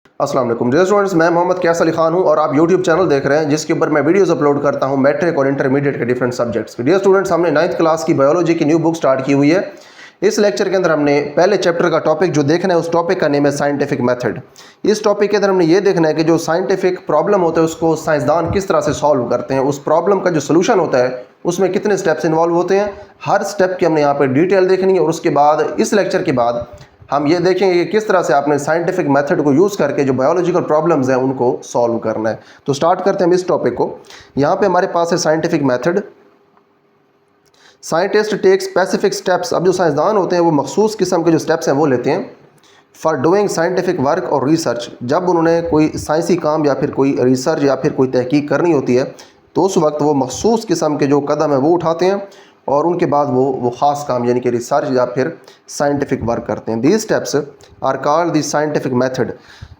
अस्सलाम वालेकुम dear students, मैं मोहम्मद कैस अली खान हूं और आप यूट्यूब चैनल देख रहे हैं जिसके ऊपर मैं वीडियोस अपलोड करता हूं मैट्रिक और इंटरमीडिएट के डिफरेंट सब्जेक्ट्स। डियर स्टूडेंट्स, हमने 9th क्लास की बायोलॉजी की न्यू बुक स्टार्ट की हुई है। इस लेक्चर के अंदर हमने पहले चैप्टर का टॉपिक जो देखना है, उस टॉपिक का नेम है साइंटिफिक मेथड। इस टॉपिक के अंदर हमने ये देखना है कि जो साइंटिफिक प्रॉब्लम होता है उसको साइंसदान किस तरह से सॉल्व करते हैं, उस प्रॉब्लम का जो सोल्यूशन होता है उसमें कितने स्टेप्स इन्वॉल्व होते हैं। हर स्टेप की हमने यहाँ पर डिटेल देखनी है और उसके बाद इस लेक्चर के बाद हम ये देखेंगे कि किस तरह से आपने साइंटिफिक मेथड को यूज़ करके जो बायोलॉजिकल प्रॉब्लम्स हैं उनको सॉल्व करना है। तो स्टार्ट करते हैं हम इस टॉपिक को। यहाँ पे हमारे पास है scientific method. Scientist take specific steps. अब जो साइंसदान होते हैं वो मखसूस किस्म के जो स्टेप्स हैं वो लेते हैं फॉर डूइंग साइंटिफिक वर्क और रिसर्च। जब उन्होंने कोई साइंसी काम या फिर कोई रिसर्च या फिर कोई तहकीक करनी होती है तो उस वक्त वो मखसूस किस्म के जो कदम है वो उठाते हैं और उनके बाद वो ख़ास काम यानी कि रिसर्च या फिर साइंटिफिक वर्क करते हैं। These steps are called the scientific method.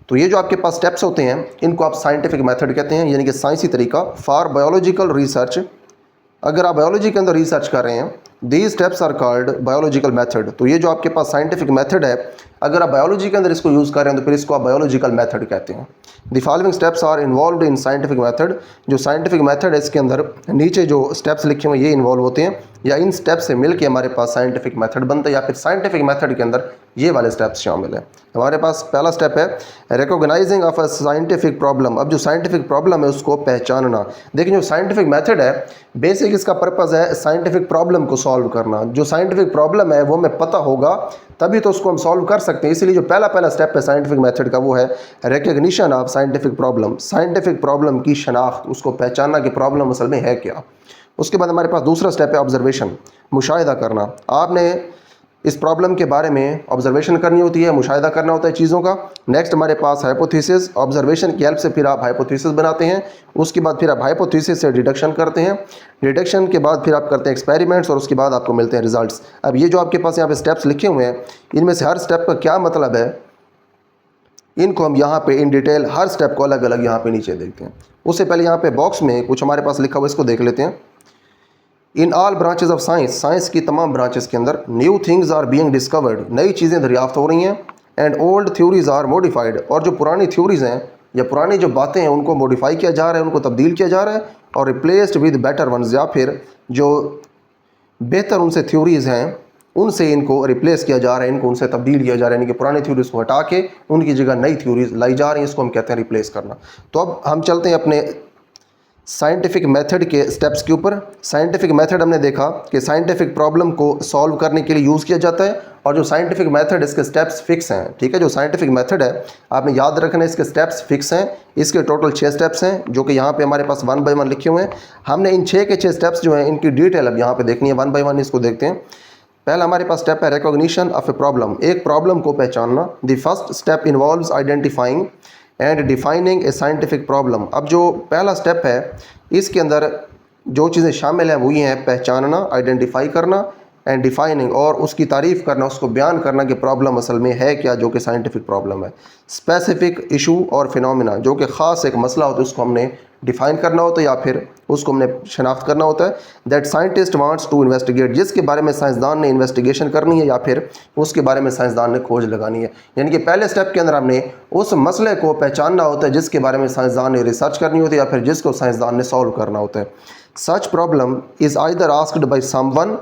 तो ये जो आपके पास स्टेप्स होते हैं इनको आप साइंटिफिक मेथड कहते हैं, यानी कि साइंसी तरीका। फॉर बायोलॉजिकल रिसर्च, अगर आप बायोलॉजी के अंदर रिसर्च कर रहे हैं, these steps are called biological method. तो ये जो आपके पास साइंटिफिक मेथड है, अगर आप बायोलॉजी के अंदर इसको यूज़ कर रहे हैं तो फिर इसको आप बायोलॉजिकल मेथड कहते हैं। The following steps are involve in scientific method. जो साइंटिफिक मेथड है इसके अंदर नीचे जो स्टेप्स लिखे हुए ये इन्वॉल्व होते हैं, या इन स्टेप्स से मिलकर हमारे पास साइंटिफिक मेथड बनता है, या फिर साइंटिफिक मेथड के अंदर ये वाले स्टेप्स शामिल है। हमारे पास पहला स्टेप है recognising of a scientific problem. अब जो साइंटिफिक प्रॉब्लम है उसको पहचानना। देखिए, जो साइंटिफिक मेथड है बेसिक इसका पर्पज़ है साइंटिफिक प्रॉब्लम को सॉल्व करना। जो साइंटिफिक प्रॉब्लम है वो हमें पता होगा तभी तो उसको हम सॉल्व कर सकते हैं। इसलिए जो पहला स्टेप है साइंटिफिक मेथड का वो है recognition of scientific problem. Scientific problem की शनाख्त, उसको पहचानना कि प्रॉब्लम असल में है क्या। उसके बाद हमारे पास दूसरा स्टेप है ऑब्जर्वेशन, मुशाहिदा करना। आपने इस प्रॉब्लम के बारे में ऑब्जर्वेशन करनी होती है, मुशाहिदा करना होता है चीज़ों का। नेक्स्ट हमारे पास हाइपोथेसिस। ऑब्जर्वेशन की हेल्प से फिर आप हाइपोथेसिस बनाते हैं, उसके बाद फिर आप हाइपोथेसिस से डिडक्शन करते हैं, डिडक्शन के बाद फिर आप करते हैं एक्सपेरिमेंट्स और उसके बाद आपको मिलते हैं रिजल्ट्स। अब ये जो आपके पास यहाँ पे स्टेप्स लिखे हुए हैं इनमें से हर स्टेप का क्या मतलब है इनको हम यहाँ पे इन डिटेल हर स्टेप को अलग अलग यहाँ पे नीचे देखते हैं। उससे पहले यहाँ पे बॉक्स में कुछ हमारे पास लिखा हुआ इसको देख लेते हैं। In all branches of science, science की तमाम ब्रांचेस के अंदर new things are being discovered, नई चीज़ें दरियाफ्त हो रही हैं। And old theories are modified, और जो पुरानी थ्योरीज हैं या पुरानी जो बातें हैं उनको मॉडिफाई किया जा रहा है, उनको तब्दील किया जा रहा है और रिप्लेस्ड विद बेटर वंस, या फिर जो बेहतर उनसे थ्योरीज हैं उनसे इनको रिप्लेस किया जा रहा है, इनको उनसे तब्दील किया जा रहा है, यानी कि पुरानी थ्योरीज को हटा के उनकी जगह नई थ्योरीज लाई जा रही हैं। इसको हम कहते हैं रिप्लेस करना। तो अब हम चलते हैं अपने साइंटिफिक मेथड के स्टेप्स के ऊपर। साइंटिफिक मेथड हमने देखा कि साइंटिफिक प्रॉब्लम को सॉल्व करने के लिए यूज़ किया जाता है और जो साइंटिफिक मेथड इसके स्टेप्स फिक्स हैं। ठीक है, जो साइंटिफिक मेथड है आपने याद रखना है, इसके स्टेप्स फिक्स हैं। इसके टोटल 6 स्टेप्स हैं जो कि यहाँ पे हमारे पास 1 बाय 1 लिखे हुए हैं। हमने इन 6 के 6 स्टेप्स जो हैं इनकी डिटेल अब यहाँ पे देखनी है, 1 बाय 1 इसको देखते हैं। पहला हमारे पास स्टेप है रिकॉग्निशन ऑफ ए प्रॉब्लम, एक प्रॉब्लम को पहचानना। The first step involves identifying and defining A scientific problem. अब जो पहला स्टेप है इसके अंदर जो चीज़ें शामिल हैं वो ये हैं पहचानना, आइडेंटिफाई करना एंड डिफाइनिंग, और उसकी तारीफ़ करना, उसको बयान करना कि प्रॉब्लम असल में है क्या, जो कि साइंटिफिक प्रॉब्लम है। स्पेसिफिक इशू और फिनोमिना, जो कि ख़ास एक मसला होता है उसको हमने डिफ़ाइन करना होता है या फिर उसको हमने शनाख्त करना होता है। That scientist wants to investigate, जिसके बारे में साइंसदान ने इन्वेस्टिगेशन करनी है या फिर उसके बारे में साइंसदान ने खोज लगानी है। यानी कि पहले स्टेप के अंदर हमने उस मसले को पहचानना होता है जिसके बारे में साइंसदान ने रिसर्च करनी होती है या फिर जिसको साइंसदान ने सॉल्व करना होता है। सच problem is either asked by someone.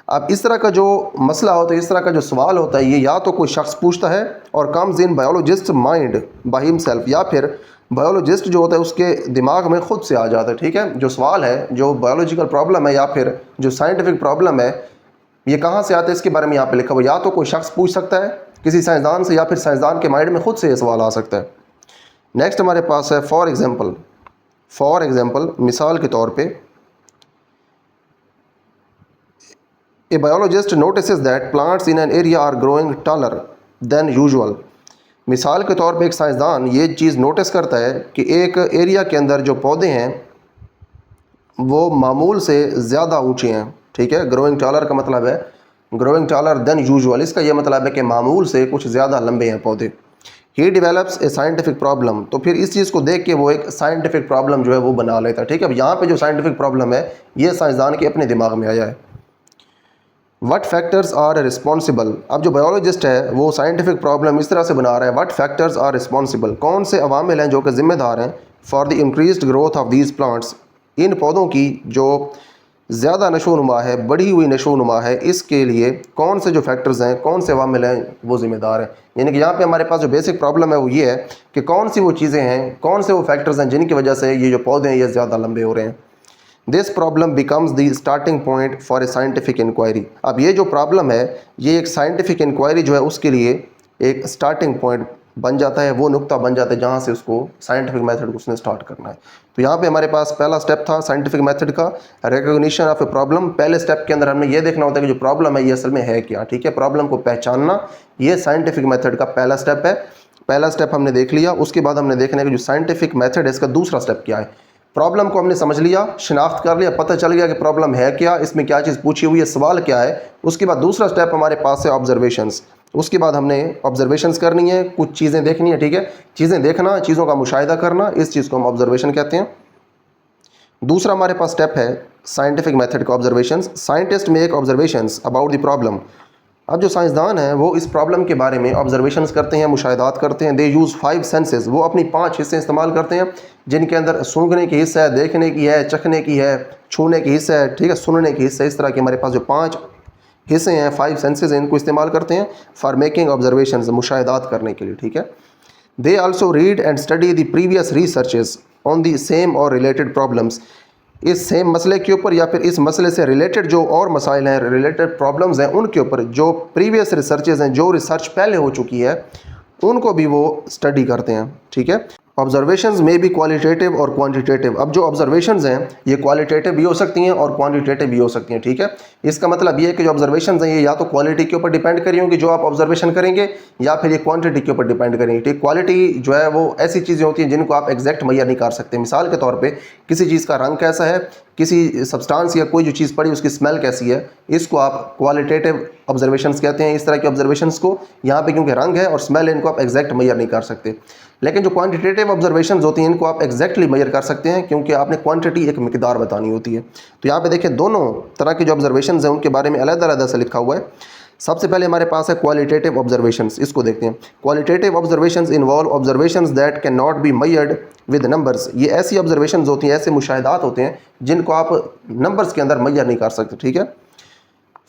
अब इस तरह का जो मसला होता है, इस तरह का जो सवाल होता है, ये या तो कोई शख्स पूछता है और comes in biologist mind by himself, या फिर बायोलॉजिस्ट जो होता है उसके दिमाग में ख़ुद से आ जाता है। ठीक है, जो सवाल है, जो बायोलॉजिकल प्रॉब्लम है या फिर जो साइंटिफिक प्रॉब्लम है, ये कहाँ से आता है इसके बारे में यहाँ पे लिखा हुआ। या तो कोई शख्स पूछ सकता है किसी साइंसदान से या फिर साइंसदान के माइंड में ख़ुद से ये सवाल आ सकता है। नेक्स्ट हमारे पास है फॉर एग्ज़ाम्पल, मिसाल के तौर पर a biologist notices that plants in an area are growing taller than usual. मिसाल के तौर पे एक साइंसदान ये चीज़ नोटिस करता है कि एक एरिया के अंदर जो पौधे हैं वो मामूल से ज़्यादा ऊंचे हैं। ठीक है, ग्रोइंग टॉलर का मतलब है ग्रोइंग टॉलर देन यूजुअल, इसका ये मतलब है कि मामूल से कुछ ज़्यादा लंबे हैं पौधे। ही डेवलप्स ए साइंटिफिक प्रॉब्लम, तो फिर इस चीज़ को देख के वो एक साइंटिफिक प्रॉब्लम जो है वो बना लेता है। ठीक है, अब यहाँ पर जो साइंटिफिक प्रॉब्लम है ये साइंसदान के अपने दिमाग में आया है। What factors are responsible. अब जो बायोलॉजिस्ट है वो साइंटिफिक प्रॉब्लम इस तरह से बना रहा है, व्हाट फैक्टर्स आर रिस्पॉन्सिबल, कौन से अवामिल हैं जो कि ज़िम्मेदार हैं for the increased growth of these plants, इन पौधों की जो ज़्यादा नशोनुमा है, बढ़ी हुई नशोनुमा है, इसके लिए कौन से जो फैक्टर्स हैं, कौन से अवामिल हैं वो ज़िम्मेदार हैं। यानी कि यहाँ पे हमारे पास जो बेसिक प्रॉब्लम है वो ये है कि कौन सी वो चीज़ें हैं, कौन से वो फैक्टर्स हैं जिनकी वजह से ये जो पौधे हैं ये ज़्यादा लंबे हो रहे हैं। This problem becomes the starting point for a scientific inquiry. अब ये जो प्रॉब्लम है ये एक साइंटिफिक इंक्वायरी जो है उसके लिए एक स्टार्टिंग पॉइंट बन जाता है, वो नुक्ता बन जाता है जहाँ से उसको साइंटिफिक मेथड उसने स्टार्ट करना है। तो यहाँ पे हमारे पास पहला स्टेप था साइंटिफिक मेथड का, रिकॉग्निशन ऑफ ए प्रॉब्लम। पहले स्टेप के अंदर हमने ये देखना होता है कि जो प्रॉब्लम है ये असल में है क्या, ठीक है, प्रॉब्लम को पहचानना, ये साइंटिफिक मेथड का पहला स्टेप है। पहला स्टेप हमने देख लिया। उसके बाद हमने देखना है कि जो साइंटिफिक मेथड है इसका दूसरा स्टेप क्या है। प्रॉब्लम को हमने समझ लिया, शिनाख्त कर लिया, पता चल गया कि प्रॉब्लम है क्या, इसमें क्या चीज़ पूछी हुई है, सवाल क्या है। उसके बाद दूसरा स्टेप हमारे पास है ऑब्जर्वेशंस। उसके बाद हमने ऑब्जर्वेशंस करनी है, कुछ चीज़ें देखनी है, ठीक है, चीज़ें देखना, चीज़ों का मुशाहिदा करना, इस चीज़ को हम ऑब्जर्वेशन कहते हैं। दूसरा हमारे पास स्टेप है साइंटिफिक मेथड का observations. Scientist make observations about the problem. अब जो साइंसदान हैं वो इस प्रॉब्लम के बारे में ऑब्जर्वेशंस करते हैं, मुशाहिदात करते हैं। दे यूज़ 5 सेंसेस, वो अपनी 5 हिस्से इस्तेमाल करते हैं जिनके अंदर सूंघने की हिस्सा है, देखने की है, चखने की है, छूने की हिस्सा है, ठीक है, सुनने की हिस्सा है। इस तरह के हमारे पास जो 5 हिस्से हैं, 5 सेंसेस हैं, इनको इस्तेमाल करते हैं फॉर मेकिंग ऑब्जर्वेशंस, मुशाहिदात करने के लिए, ठीक है। They also read and study the previous researches on the same और रिलेटेड प्रॉब्लम्स। इस सेम मसले के ऊपर या फिर इस मसले से रिलेटेड जो और मसाइल हैं, रिलेटेड प्रॉब्लम्स हैं, उनके ऊपर जो प्रीवियस रिसर्चेस हैं, जो रिसर्च पहले हो चुकी है, उनको भी वो स्टडी करते हैं, ठीक है। ऑब्जर्वेशंस में भी क्वालिटेटिव और क्वांटिटेटिव। अब जो ऑब्जर्वेशंस हैं ये क्वालिटेटिव भी हो सकती हैं और क्वांटिटेटिव भी हो सकती हैं, ठीक है। इसका मतलब ये है कि जो ऑब्जर्वेशंस हैं ये या तो क्वालिटी के ऊपर डिपेंड करी होंगी जो आप ऑब्जर्वेशन करेंगे, या फिर ये क्वांटिटी के ऊपर डिपेंड करेंगे, ठीक। क्वालिटी जो है वो ऐसी चीज़ें होती हैं जिनको आप एग्जैक्ट मैयर नहीं कर सकते। मिसाल के तौर पर किसी चीज़ का रंग कैसा है, किसी सब्सटेंस या कोई जो चीज़ पड़ी उसकी स्मेल कैसी है, इसको आप क्वालिटेटिव ऑब्जर्वेशंस कहते हैं। इस तरह के ऑब्जर्वेशंस को यहाँ पे क्योंकि रंग है और स्मेल है, इनको आप एग्जैक्ट मैयर नहीं कर सकते। लेकिन जो क्वांटिटेटिव ऑब्जर्वेशंस होती हैं इनको आप एग्जैक्टली मैयर कर सकते हैं, क्योंकि आपने क्वांटिटी एक मिकदार बतानी होती है। तो यहाँ पे देखिए दोनों तरह की जो ऑब्जर्वेशंस हैं उनके बारे में अलग-अलग से लिखा हुआ है। सबसे पहले हमारे पास है क्वालिटेटिव ऑब्जर्वेशंस, इसको देखते हैं। Qualitative observations involve observations that can not be measured with numbers. ये ऐसी ऑब्जर्वेशंस होती हैं, ऐसे मुशाहिदात होते हैं जिनको आप नंबर्स के अंदर मेजर नहीं कर सकते, ठीक है।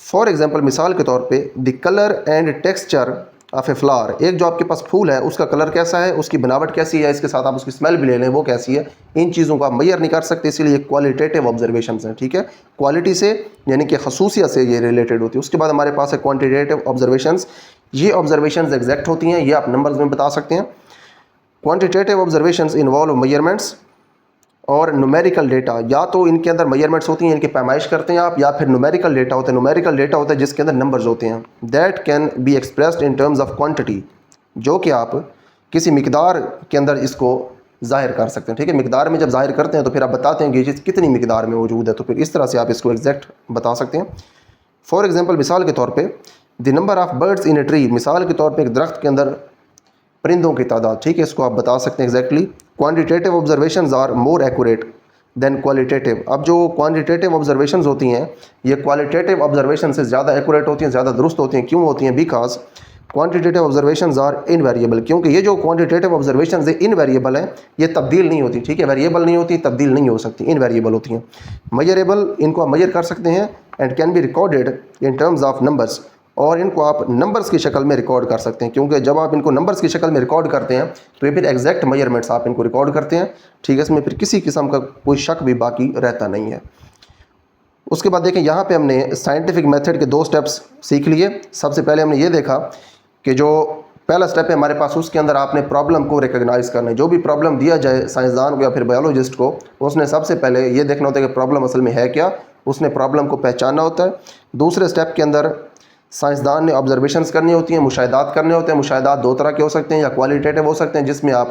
फॉर एग्जाम्पल, मिसाल के तौर पे the colour and texture of a flower. एक जो आपके पास फूल है उसका कलर कैसा है, उसकी बनावट कैसी है, इसके साथ आप उसकी स्मेल भी ले लें वो कैसी है, इन चीज़ों को आप मेजर नहीं कर सकते, इसीलिए क्वालिटेटिव ऑब्जर्वेशंस हैं, ठीक है। क्वालिटी से यानी कि खसूसियत से ये रिलेटेड होती है। उसके बाद हमारे पास है क्वांटिटेटिव ऑब्जर्वेशंस। ये ऑब्जर्वेशंस एग्जैक्ट होती हैं, ये आप नंबर्स में बता सकते हैं। क्वांटिटेटिव ऑब्जर्वेशंस इन्वॉल्व मेजरमेंट्स और न्यूमेरिकल डेटा। या तो इनके अंदर मेजरमेंट्स होती हैं, इनकी पैमाइश करते हैं आप, या फिर न्यूमेरिकल डेटा होता है। न्यूमेरिकल डेटा होता है जिसके अंदर नंबर्स होते हैं। That can be expressed in terms of quantity, जो कि आप किसी मिकदार के अंदर इसको ज़ाहिर कर सकते हैं, ठीक है। मिकदार में जब ज़ाहिर करते हैं तो फिर आप बताते हैं कि ये चीज़ कितनी मिकदार में मौजूद है, तो फिर इस तरह से आप इसको एग्जैक्ट बता सकते हैं। फॉर एग्जाम्पल, मिसाल के तौर पर the number of birds in a tree. मिसाल के तौर पर एक दरख्त के अंदर परिंदों की तादाद, ठीक है, इसको आप बता सकते हैं exactly. Quantitative observations are more accurate than qualitative. अब जो क्वांटिटेटिव ऑब्जर्वेशंस होती हैं ये क्वालिटेटिव ऑब्जर्वेशन से ज़्यादा एक्यूरेट होती हैं, ज़्यादा दुरुस्त होती हैं। क्यों होती हैं? Because quantitative observations are invariable. क्योंकि ये जो क्वांटिटेटिव ऑब्जर्वेशंस है इनवेरिएबल हैं, ये तब्दील नहीं होती, ठीक है। वेरिएबल नहीं होती, तब्दील नहीं हो सकती, इनवेरिएबल होती हैं। मेजरेबल, इनको आप मेजर कर सकते हैं, and can be recorded in terms of numbers, और इनको आप नंबर्स की शक्ल में रिकॉर्ड कर सकते हैं। क्योंकि जब आप इनको नंबर्स की शक्ल में रिकॉर्ड करते हैं तो ये फिर एग्जैक्ट मेजरमेंट्स आप इनको रिकॉर्ड करते हैं, ठीक है। इसमें फिर किसी किस्म का कोई शक भी बाकी रहता नहीं है। उसके बाद देखें, यहाँ पे हमने साइंटिफिक मेथड के 2 स्टेप्स सीख लिए। सबसे पहले हमने ये देखा कि जो पहला स्टेप है हमारे पास, उसके अंदर आपने प्रॉब्लम को रिकॉग्नाइज करना है। जो भी प्रॉब्लम दिया जाए साइंसदान को या फिर बायोलॉजिस्ट को, उसने सबसे पहले ये देखना होता है कि प्रॉब्लम असल में है क्या, उसने प्रॉब्लम को पहचानना होता है। दूसरे स्टेप के अंदर साइंसदान ने ऑब्जर्वेशंस करनी होती हैं, मुशाहिदात करने होते हैं। मुशाहिदात 2 तरह के हो सकते हैं, या क्वालिटेटिव हो सकते हैं जिसमें आप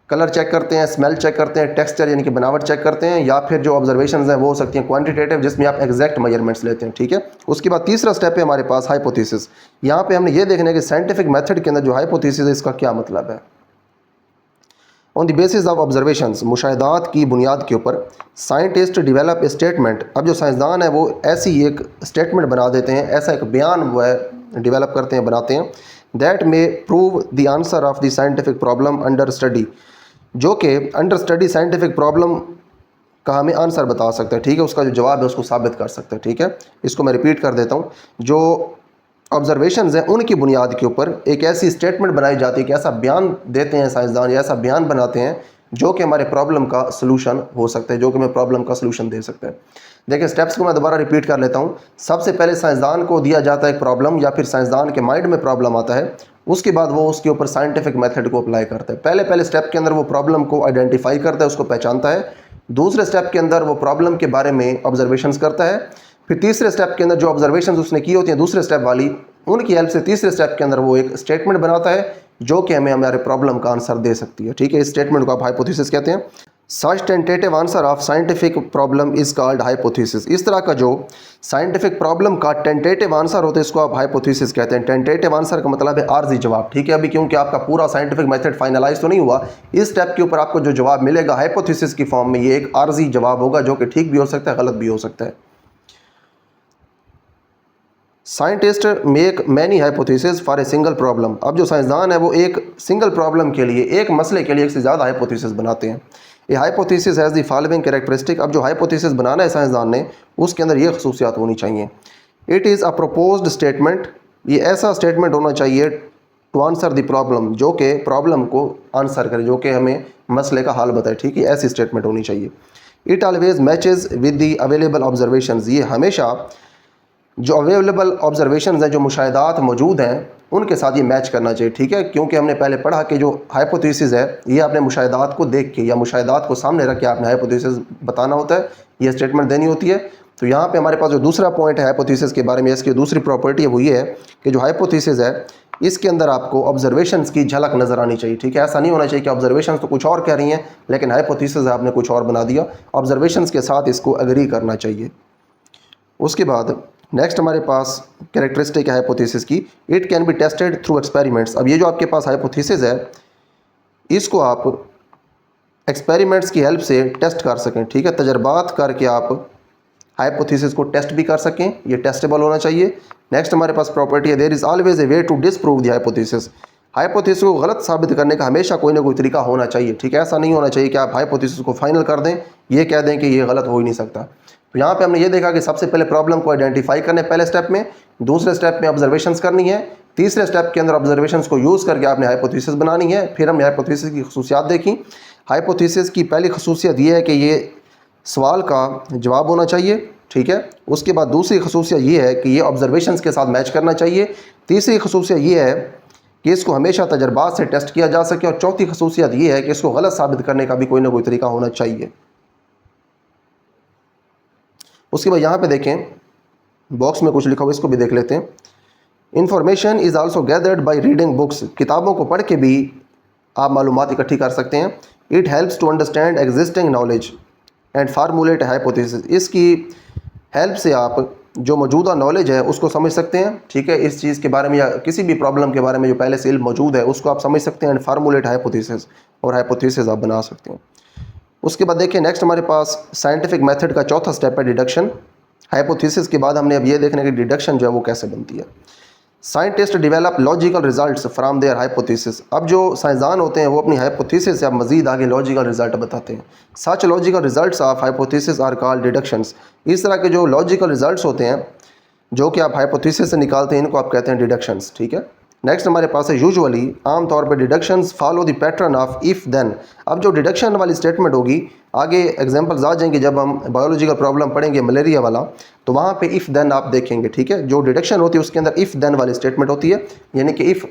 कलर चेक करते हैं, स्मेल चेक करते हैं, टेक्सचर यानी कि बनावट चेक करते हैं, या फिर जो ऑब्जर्वेशंस हैं वो हो सकती हैं क्वांटिटेटिव जिसमें आप एग्जैक्ट मेजरमेंट्स लेते हैं, ठीक है। उसके बाद तीसरा स्टेप है हमारे पास हाइपोथेसिस। यहाँ पे हमने ये देखना है कि साइंटिफिक मेथड के अंदर जो हाइपोथेसिस है इसका क्या मतलब है। On the basis of observations, मुशाहिदात की बुनियाद के ऊपर साइंटिस्ट डिवेलप ए स्टेटमेंट। अब जो साइंसदान है वो ऐसी एक स्टेटमेंट बना देते हैं, ऐसा एक बयान वह डिवेलप करते हैं, बनाते हैं, that may prove the answer of the scientific problem under study, जो कि अंडर स्टडी साइंटिफिक प्रॉब्लम का हमें आंसर बता सकता है, ठीक है, उसका जो जवाब है उसको साबित कर सकता है, ठीक है। इसको मैं रिपीट कर देता हूँ, जो ऑब्जर्वेशंस हैं उनकी बुनियाद के ऊपर एक ऐसी स्टेटमेंट बनाई जाती है कि ऐसा बयान देते हैं साइंसदान, या ऐसा बयान बनाते हैं जो कि हमारे प्रॉब्लम का सलूशन हो सकता है, जो कि हमें प्रॉब्लम का सलूशन दे सकता है। देखिए स्टेप्स को मैं दोबारा रिपीट कर लेता हूँ। सबसे पहले साइंसदान को दिया जाता है एक प्रॉब्लम, या फिर साइंसदान के माइंड में प्रॉब्लम आता है, उसके बाद वो उसके ऊपर साइंटिफिक मेथड को अप्लाई करता है। पहले स्टेप के अंदर वो प्रॉब्लम को आइडेंटिफाई करता है, उसको पहचानता है। दूसरे स्टेप के अंदर वो प्रॉब्लम के बारे में ऑब्जर्वेशंस करता है। फिर तीसरे स्टेप के अंदर जो ऑब्जर्वेशंस उसने की होती हैं दूसरे स्टेप वाली, उनकी हेल्प से तीसरे स्टेप के अंदर वो एक स्टेटमेंट बनाता है जो कि हमें हमारे प्रॉब्लम का आंसर दे सकती है, ठीक है। इस स्टेटमेंट को आप हाइपोथेसिस कहते हैं। Such tentative answer of scientific problem is called hypothesis. इस तरह का जो साइंटिफिक प्रॉब्लम का टेंटेटिव आंसर होता है इसको आप हाइपोथेसिस कहते हैं। टेंटेटिव आंसर का मतलब है आर्जी जवाब, ठीक है। अभी क्योंकि आपका पूरा साइंटिफिक मेथड फाइनलाइज तो नहीं हुआ, इस स्टेप के ऊपर आपको जो जवाब मिलेगा हाइपोथेसिस की फॉर्म में, ये एक आर्जी जवाब होगा जो कि ठीक भी हो सकता है, गलत भी हो सकता है। Scientist make many hypothesis for a single problem. अब जो साइंसदान है वो एक सिंगल प्रॉब्लम के लिए, एक मसले के लिए एक से ज़्यादा हाइपोथेसिस बनाते हैं। ये hypothesis has the following characteristic. अब जो हाइपोथेसिस बनाना है साइंसदान ने, उसके अंदर ये खसूसियात होनी चाहिए। It is a proposed statement, ये ऐसा स्टेटमेंट होना चाहिए टू आंसर द प्रॉब्लम, जो कि प्रॉब्लम को आंसर करे, जो कि हमें मसले का हाल बताए, ठीक है, ऐसी स्टेटमेंट होनी चाहिए। It always matches with the available observations, ये हमेशा जो अवेलेबल ऑब्जर्वेशंस हैं, जो मुशाहिदात मौजूद हैं, उनके साथ ये मैच करना चाहिए, ठीक है। क्योंकि हमने पहले पढ़ा कि जो हाइपोथेसिस है ये आपने मुशाहिदात को देख के या मुशाहिदात को सामने रख के आपने हाइपोथेसिस बताना होता है, ये स्टेटमेंट देनी होती है। तो यहाँ पे हमारे पास जो दूसरा पॉइंट है हाइपोथेसिस के बारे में, इसकी दूसरी प्रॉपर्टी है वो ये है कि जो हाइपोथेसिस है इसके अंदर आपको ऑब्जर्वेशंस की झलक नज़र आनी चाहिए, ठीक है। ऐसा नहीं होना चाहिए कि ऑब्जर्वेशंस तो कुछ और कह रही हैं लेकिन हाइपोथेसिस आपने कुछ और बना दिया, ऑब्जर्वेशंस के साथ इसको एग्री करना चाहिए। उसके बाद नेक्स्ट हमारे पास कैरेक्टरिस्टिक है हाइपोथेसिस की, it can be tested through experiments. अब ये जो आपके पास हाइपोथेसिस है इसको आप एक्सपेरिमेंट्स की हेल्प से टेस्ट कर सकें, ठीक है, तजर्बात करके आप हाइपोथेसिस को टेस्ट भी कर सकें, ये टेस्टेबल होना चाहिए। नेक्स्ट हमारे पास प्रॉपर्टी है, there is always a way to disprove the hypothesis. Hypothesis को गलत साबित करने का हमेशा कोई ना कोई तरीका होना चाहिए, ठीक है। ऐसा नहीं होना चाहिए कि आप हाइपोथेसिस को फाइनल कर दें, ये कह दें कि ये गलत हो ही नहीं सकता। तो यहाँ पे हमने ये देखा कि सबसे पहले प्रॉब्लम को आइडेंटिफाई करने पहले स्टेप में, दूसरे स्टेप में ऑब्जर्वेशंस करनी है, तीसरे स्टेप के अंदर ऑब्जर्वेशंस को यूज़ करके आपने हाइपोथेसिस बनानी है। फिर हमने हाइपोथेसिस की खसूसियात देखी। हाइपोथेसिस की पहली खसूसियत ये है कि ये सवाल का जवाब होना चाहिए, ठीक है। उसके बाद दूसरी खसूसियत ये है कि ये ऑब्जर्वेशंस के साथ मैच करना चाहिए। तीसरी खसूसियत ये है कि इसको हमेशा तजर्बात से टेस्ट किया जा सके, और चौथी खसूसियत ये है कि इसको गलत साबित करने का भी कोई ना कोई तरीका होना चाहिए। उसके बाद यहाँ पे देखें बॉक्स में कुछ लिखा हुआ, इसको भी देख लेते हैं। Information is also gathered by reading books, किताबों को पढ़ के भी आप मालूमात इकट्ठी कर सकते हैं। It helps to understand existing knowledge and formulate hypothesis, इसकी हेल्प से आप जो मौजूदा नॉलेज है उसको समझ सकते हैं, ठीक है, इस चीज़ के बारे में या किसी भी प्रॉब्लम के बारे में जो पहले से इल्म मौजूद है उसको आप समझ सकते हैं, एंड फार्मूलेट हाइपोथेसिस, और हाइपोथेसिस आप बना सकते हैं। उसके बाद देखिए नेक्स्ट हमारे पास साइंटिफिक मेथड का चौथा स्टेप है डिडक्शन। हाइपोथेसिस के बाद हमने अब ये देखने की डिडक्शन जो है वो कैसे बनती है। Scientist develop logical results from their hypothesis. अब जो साइंसदान होते हैं वो अपनी हाइपोथेसिस से अब मजीद आगे लॉजिकल रिजल्ट बताते हैं। Such logical results of hypothesis are called deductions. इस तरह के जो लॉजिकल रिजल्ट्स होते हैं जो कि आप हाइपोथेसिस से निकालते हैं, इनको आप कहते हैं डिडक्शंस, ठीक है। नेक्स्ट हमारे पास है यूजुअली, आमतौर पर deductions follow the pattern of if then. अब जो डिडक्शन वाली स्टेटमेंट होगी, आगे एग्जांपल्स आ जाएंगे जब हम बायोलॉजिकल प्रॉब्लम पढ़ेंगे मलेरिया वाला, तो वहाँ पे इफ़ देन आप देखेंगे, ठीक है। जो डिडक्शन होती है उसके अंदर इफ़ देन वाली स्टेटमेंट होती है, यानी कि इफ़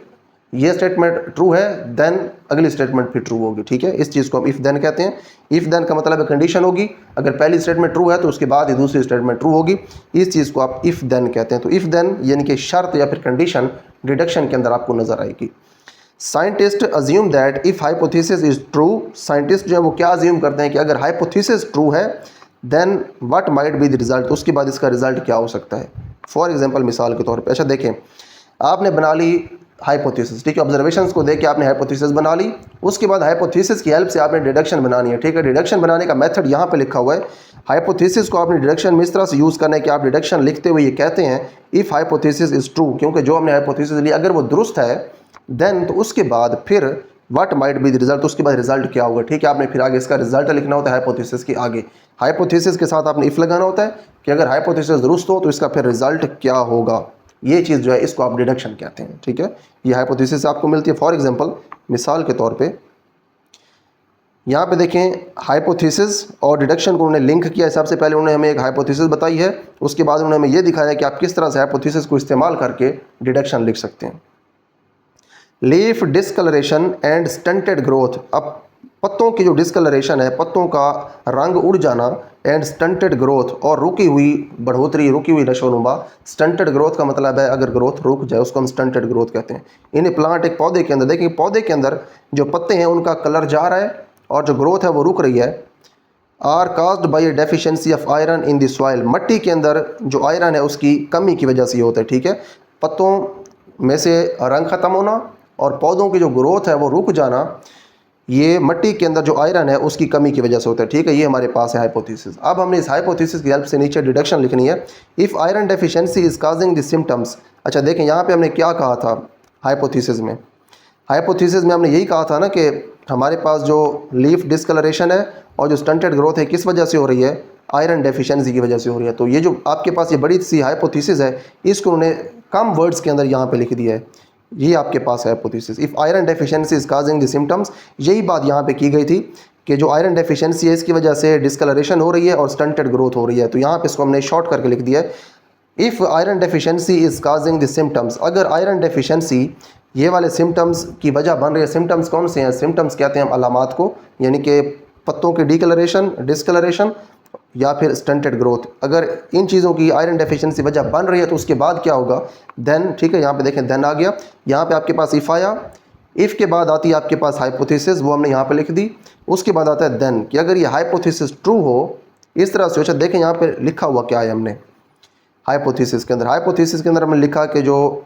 ये स्टेटमेंट ट्रू है देन अगली स्टेटमेंट भी ट्रू होगी, ठीक है। इस चीज़ को हम इफ़ देन कहते हैं। इफ़ देन का मतलब है कंडीशन होगी, अगर पहली स्टेटमेंट ट्रू है तो उसके बाद ही दूसरी स्टेटमेंट ट्रू होगी, इस चीज़ को आप इफ़ देन कहते हैं। तो इफ़ देन यानी कि शर्त या फिर कंडीशन डिडक्शन के अंदर आपको नज़र आएगी। Scientist assume that if hypothesis is true, scientist जो है वो क्या अज्यूम करते हैं कि अगर हाइपोथेसिस ट्रू है then what might be the result, उसके बाद इसका रिज़ल्ट क्या हो सकता है। फॉर एग्जांपल मिसाल के तौर पे, अच्छा देखें, आपने बना ली हाइपोथेसिस, ठीक है। ऑब्जर्वेशंस को देख के आपने हाइपोथेसिस बना ली, उसके बाद हाइपोथेसिस की हेल्प से आपने डिडक्शन बनानी है, ठीक है। डिडक्शन बनाने का मेथड यहाँ पे लिखा हुआ है। हाइपोथेसिस को आपने डिडक्शन में इस तरह से यूज़ करना है कि आप डिडक्शन लिखते हुए ये कहते हैं इफ़ हाइपोथेसिस इज़ ट्रू, क्योंकि जो हमने हाइपोथेसिस ली अगर वो दुरुस्त है देन, तो उसके बाद फिर what might be the result, उसके बाद रिजल्ट क्या होगा, ठीक है। आपने फिर आगे इसका रिजल्ट लिखना होता है हाइपोथेसिस के आगे। हाइपोथेसिस के साथ आपने इफ़ लगाना होता है कि अगर हाइपोथेसिस दुरुस्त हो तो इसका फिर रिजल्ट क्या होगा। ये चीज़ जो है इसको आप डिडक्शन कहते हैं, ठीक है। ये हाइपोथेसिस आपको मिलती है। फॉर एग्जांपल, मिसाल के तौर पे यहाँ पे देखें हाइपोथेसिस और डिडक्शन को उन्होंने लिंक किया है। सबसे पहले उन्होंने हमें एक हाइपोथेसिस बताई है, उसके बाद उन्होंने हमें ये दिखाया कि आप किस तरह से हाइपोथेसिस को इस्तेमाल करके डिडक्शन लिख सकते हैं। Leaf discoloration and stunted growth, अब पत्तों की जो डिस्कलरेशन है, पत्तों का रंग उड़ जाना, एंड स्टंटेड ग्रोथ, और रुकी हुई बढ़ोतरी, रुकी हुई नशोनुमा। स्टंटेड ग्रोथ का मतलब है अगर ग्रोथ रुक जाए उसको हम स्टंटेड ग्रोथ कहते हैं। इन प्लांट, एक पौधे के अंदर देखिए, पौधे के अंदर जो पत्ते हैं उनका कलर जा रहा है और जो ग्रोथ है वो रुक रही है। Are caused by a deficiency of iron in the soil, मट्टी के अंदर जो आयरन है उसकी कमी की वजह से ये होता है, ठीक है। पत्तों में से रंग ख़त्म होना और पौधों की जो ग्रोथ है वो रुक जाना, ये मट्टी के अंदर जो आयरन है उसकी कमी की वजह से होता है, ठीक है। ये हमारे पास है हाइपोथेसिस। अब हमने इस हाइपोथेसिस की हेल्प से नीचे डिडक्शन लिखनी है। If iron deficiency is causing the symptoms, अच्छा देखें यहाँ पे हमने क्या कहा था हाइपोथेसिस में। हाइपोथेसिस में हमने यही कहा था ना कि हमारे पास जो लीफ डिस्कलरेशन है और जो स्टंटेड ग्रोथ है किस वजह से हो रही है, आयरन डेफिशिएंसी की वजह से हो रही है। तो ये जो आपके पास ये बड़ी सी हाइपोथेसिस है इसको उन्होंने कम वर्ड्स के अंदर यहाँ पे लिख दिया है। ये आपके पास है hypothesis. If iron deficiency is causing the symptoms, यही बात यहाँ पे की गई थी कि जो आयरन डेफिशिएंसी है इसकी वजह से डिस्कलरेशन हो रही है और स्टंटेड ग्रोथ हो रही है। तो यहाँ पे इसको हमने शॉर्ट करके लिख दिया है, if iron deficiency is causing the symptoms, अगर आयरन डेफिशिएंसी ये वाले सिम्टम्स की वजह बन रही है। सिम्टम्स कौन से हैं? सिम्टम्स कहते हैं हम अलामात को, यानी कि पत्तों की डिकलरेशन, डिस्कलरेशन या फिर स्टंटेड ग्रोथ। अगर इन चीज़ों की आयरन डेफिशिएंसी वजह बन रही है तो उसके बाद क्या होगा, देन, ठीक है। यहाँ पे देखें देन आ गया, यहाँ पे आपके पास इफ़ आया, इफ़ के बाद आती है आपके पास हाइपोथेसिस, वो हमने यहाँ पे लिख दी। उसके बाद आता है देन, कि अगर ये हाइपोथेसिस ट्रू हो, इस तरह से। अच्छा देखें यहाँ पे लिखा हुआ क्या है हमने हाइपोथेसिस के अंदर। हाइपोथेसिस के अंदर हमने लिखा कि जो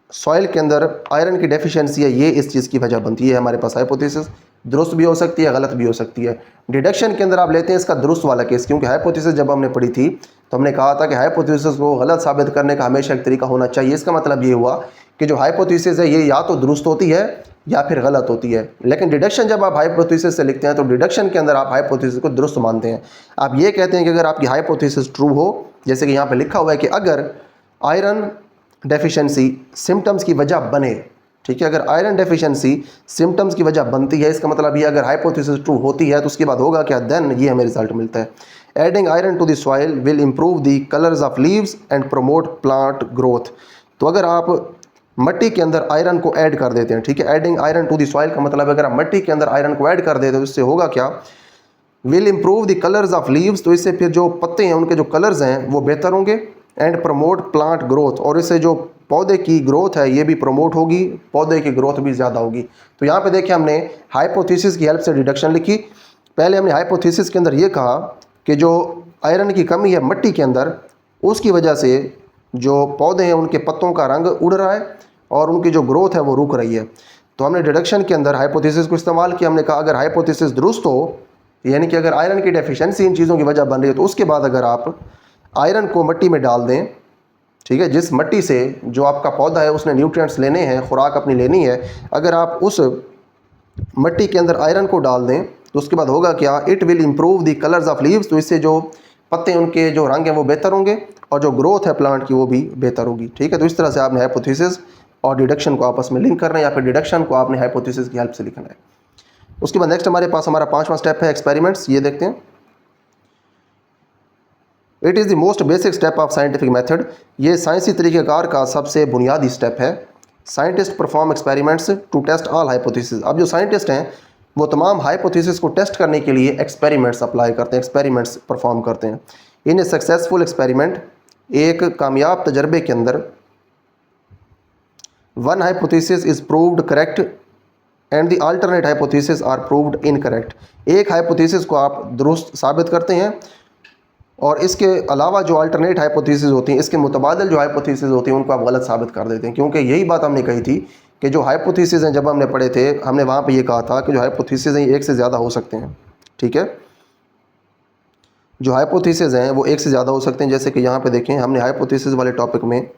सॉइल के अंदर आयरन की डेफिशिएंसी है ये इस चीज़ की वजह बनती है। हमारे पास हाइपोथेसिस दुरुस्त भी हो सकती है, गलत भी हो सकती है। डिडक्शन के अंदर आप लेते हैं इसका दुरुस्त वाला केस, क्योंकि हाइपोथेसिस जब हमने पढ़ी थी तो हमने कहा था कि हाइपोथेसिस को गलत साबित करने का हमेशा एक तरीका होना चाहिए। इसका मतलब ये हुआ कि जो हाइपोथेसिस है ये या तो दुरुस्त होती है या फिर गलत होती है। लेकिन डिडक्शन जब आप हाइपोथेसिस से लिखते हैं तो डिडक्शन के अंदर आप हाइपोथेसिस को दुरुस्त मानते हैं। आप ये कहते हैं कि अगर आपकी हाइपोथेसिस ट्रू हो, जैसे कि यहाँ पे लिखा हुआ है कि अगर आयरन डेफिशिएंसी सिम्टम्स की वजह बने, ठीक है। अगर आयरन डेफिशिएंसी सिम्टम्स की वजह बनती है, इसका मतलब ये अगर हाइपोथेसिस ट्रू होती है तो उसके बाद होगा क्या, देन ये हमें रिजल्ट मिलता है। Adding iron to the soil will improve the colours of leaves and promote plant growth. तो अगर आप मट्टी के अंदर आयरन को ऐड कर देते हैं, ठीक है। Adding iron to the soil का मतलब अगर आप मट्टी के अंदर आयरन को ऐड कर देते हैं तो इससे होगा क्या, will improve the colours of leaves, तो इससे फिर जो पत्ते हैं उनके जो कलर्स हैं वो बेहतर होंगे। एंड प्रमोट प्लांट ग्रोथ, और इससे जो पौधे की ग्रोथ है ये भी प्रमोट होगी, पौधे की ग्रोथ भी ज़्यादा होगी। तो यहाँ पे देखिए हमने हाइपोथेसिस की हेल्प से डिडक्शन लिखी। पहले हमने हाइपोथेसिस के अंदर ये कहा कि जो आयरन की कमी है मट्टी के अंदर, उसकी वजह से जो पौधे हैं उनके पत्तों का रंग उड़ रहा है और उनकी जो ग्रोथ है वो रुक रही है। तो हमने डिडक्शन के अंदर हाइपोथेसिस को इस्तेमाल किया। हमने कहा अगर हाइपोथेसिस दुरुस्त हो, यानी कि अगर आयरन की डेफिशिएंसी इन चीज़ों की वजह बन रही है, तो उसके बाद अगर आप आयरन को मट्टी में डाल दें, ठीक है, जिस मट्टी से जो आपका पौधा है उसने न्यूट्रिएंट्स लेने हैं, खुराक अपनी लेनी है, अगर आप उस मट्टी के अंदर आयरन को डाल दें तो उसके बाद होगा क्या, it will improve the colours of leaves, तो इससे जो पत्ते उनके जो रंग हैं वो बेहतर होंगे और जो ग्रोथ है प्लांट की वो भी बेहतर होगी, ठीक है। तो इस तरह से आपने हाइपोथेसिस और डिडक्शन को आपस में लिंक करना है, या फिर डिडक्शन को आपने हाइपोथेसिस की हेल्प से लिखना है। उसके बाद नेक्स्ट हमारे पास हमारा 5वां स्टेप है एक्सपेरिमेंट्स। ये देखते हैं, it is the most basic step of scientific method, ये साइंसी तरीक़ेकार का सबसे बुनियादी स्टेप है। Scientist perform experiments to test all hypothesis, अब जो साइंटिस्ट हैं वो तमाम हाइपोथेसिस को टेस्ट करने के लिए एक्सपेरिमेंट्स अप्लाई करते हैं, एक्सपेरिमेंट्स परफॉर्म करते हैं। इन ए सक्सेसफुल एक्सपेरिमेंट, एक कामयाब तजर्बे के अंदर, one hypothesis is proved correct and the alternate hypothesis are proved incorrect, एक हाइपोथेसिस को आप दुरुस्त साबित करते हैं और इसके अलावा जो अल्टरनेट हाइपोथेसिस होती हैं, इसके मुतबादिल जो हाइपोथेसिस होती हैं उनको आप गलत साबित कर देते हैं। क्योंकि यही बात हमने कही थी कि जो हाइपोथेसिस हैं, जब हमने पढ़े थे हमने वहाँ पे ये कहा था कि जो हाइपोथेसिस हैं एक से ज़्यादा हो सकते हैं, ठीक है। जो हाइपोथेसिस हैं वो एक से ज़्यादा हो सकते हैं। जैसे कि यहाँ पे देखें, हमने हाइपोथेसिस वाले टॉपिक में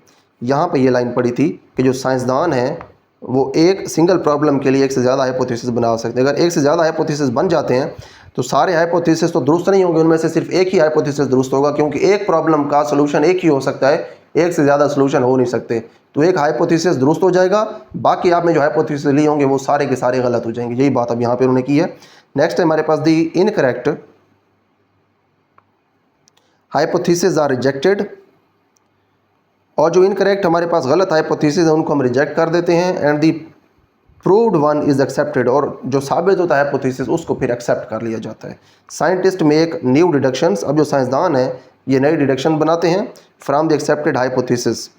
यहाँ पे ये लाइन पढ़ी थी कि जो साइंसदान हैं वो एक सिंगल प्रॉब्लम के लिए एक से ज़्यादा हाइपोथेसिस बना सकते हैं। अगर एक से ज़्यादा हाइपोथेसिस बन जाते हैं तो सारे हाइपोथेसिस तो दुरुस्त नहीं होंगे, उनमें से सिर्फ एक ही हाइपोथेसिस दुरुस्त होगा, क्योंकि एक प्रॉब्लम का सोल्यूशन एक ही हो सकता है, एक से ज़्यादा सोल्यूशन हो नहीं सकते। तो एक हाइपोथेसिस दुरुस्त हो जाएगा, बाकी आपने जो हाइपोथेसिस लिए होंगे वो सारे के सारे गलत हो जाएंगे। यही बात अब यहाँ पे उन्होंने की है। नेक्स्ट है हमारे पास the incorrect hypothesis are rejected, और जो इनकरेक्ट हमारे पास गलत हाइपोथेसिस है उनको हम रिजेक्ट कर देते हैं, and the proved one is accepted, और जो साबित होता है हाइपोथेसिस उसको फिर एक्सेप्ट कर लिया जाता है। साइंटिस्ट मेक न्यू डिडक्शंस, अब जो साइंसदान है ये नई डिडक्शन बनाते हैं फ्रॉम द एक्सेप्टेड हाइपोथेसिस।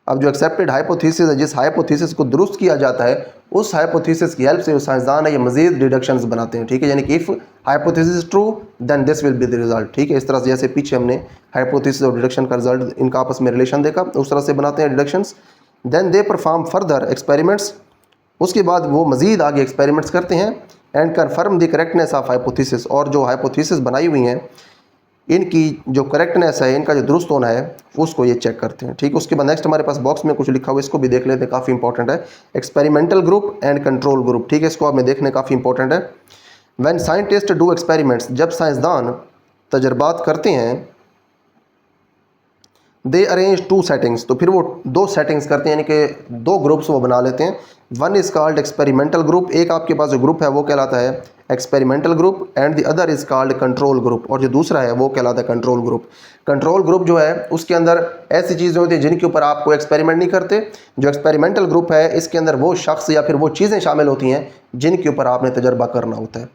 अब जो एक्सेप्टेड हाइपोथेसिस है, जिस हाइपोथेसिस को दुरुस्त किया जाता है, उस हाइपोथेसिस की हेल्प से जो साइंसदान है ये मजीद डिडक्शंस बनाते हैं, ठीक है। यानी कि if hypothesis true then this will be the result, ठीक है। इस तरह से जैसे पीछे हमने हाइपोथेसिस और डिडक्शन का रिजल्ट इनका आपस में रिलेशन देखा, उस तरह से बनाते हैं डिडक्शंस। Then they perform further experiments, उसके बाद वो मज़ीद आगे एक्सपेरिमेंट्स करते हैं, and confirm the correctness of hypothesis, और जो हाइपोथेसिस बनाई हुई हैं इनकी जो करेक्टनेस है, इनका जो दुरुस्त होना है उसको ये चेक करते हैं, ठीक। उसके बाद नेक्स्ट हमारे पास बॉक्स में कुछ लिखा हुआ है, इसको भी देख लेते हैं, काफ़ी इंपॉर्टेंट है। Experimental group and control group, ठीक है, इसको आप में देखने काफ़ी इंपॉर्टेंट है। व्हेन साइंटिस्ट डू एक्सपेरिमेंट्स, जब साइंसदान तजर्बात करते हैं, दे अरेंज टू सेटिंग्स, तो फिर वो दो सेटिंग्स करते हैं, यानी कि दो ग्रुप्स वो बना लेते हैं। One is called experimental group, एक आपके पास जो ग्रुप है वो कहलाता है experimental group, and the other is called control group, और जो दूसरा है वो कहलाता है कंट्रोल ग्रुप। कंट्रोल ग्रुप जो है उसके अंदर ऐसी चीज़ें होती हैं जिनके ऊपर आप कोई एक्सपेरिमेंट नहीं करते। जो एक्सपेरिमेंटल ग्रुप है इसके अंदर वो शख्स या फिर वो चीज़ें शामिल होती हैं जिनके ऊपर आपने तजर्बा करना होता है।